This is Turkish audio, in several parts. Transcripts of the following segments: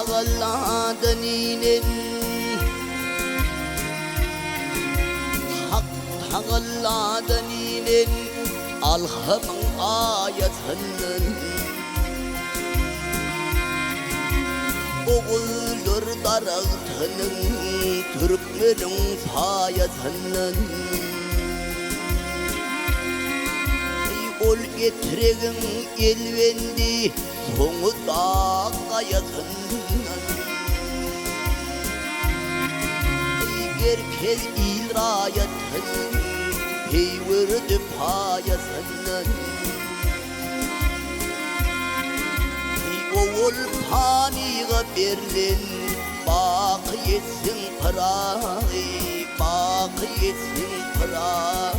tağalladan inen Hak tağalladan inen Alhamın ayetinin Oğuldur darağıtının Türkmenin fayetinin Ol getiregin elvendi Soğu dağ ayetinin Gerkez il rayetinin Peyvırdı payetinin Oğul paniğe berlin Bakı yetsin pırağı Bakı yetsin pırağı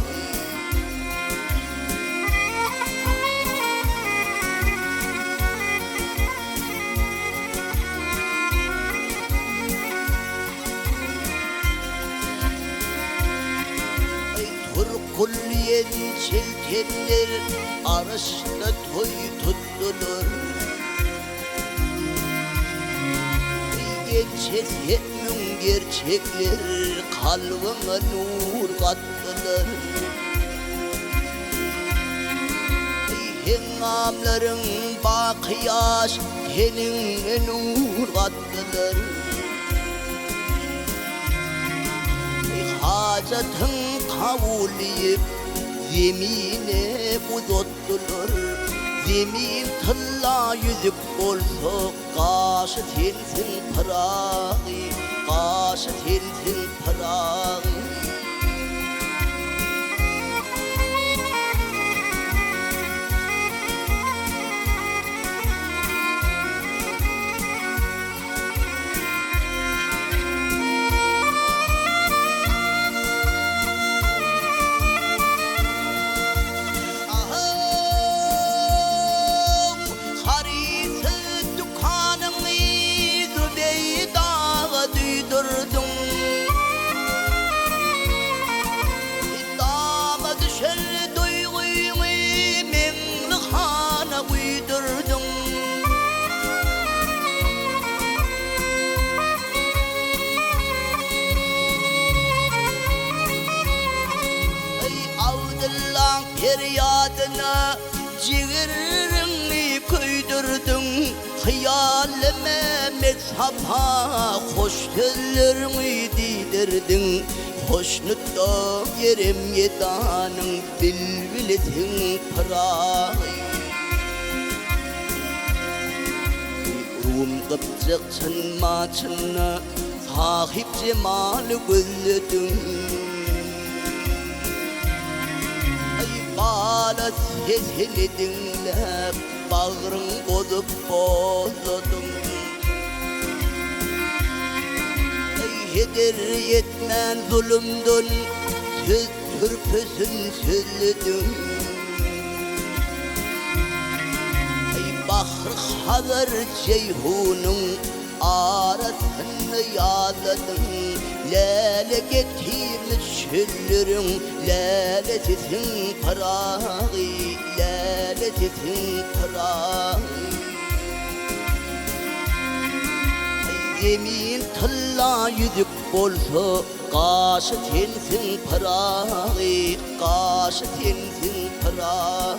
Kulliyen çelkenler Araçta toy tuttular Geçesyenin gerçekler Kalbime nur kattılar Hengamların bakıyaş Tenine nur kattılar Hacatın kavuliyip Zemine uzattılar Zemin tılla yüzük olsa Kaşı sensin pırağı Kaşı sensin pırağı Feryadına ciğerini köydürdün Hayalime mezhaba hoş sözlerini didirdin Hoşnutta yerim yedanın bilbiletin pırağı Rum kıpçıksın maçına sahip cemalı gözledin Bana sesini dinlep bağrın bozup bozudum Heder yetmen zulümdün söz türpüsün sözlüdün Bahr hazır ceyhunun arasını yağladın Lale getirmiş şüllerin Lalesisin pırağı Lalesisin pırağı Yemin tılla yüzük olsa Kaşı sensin pırağı Kaşı sensin pırağı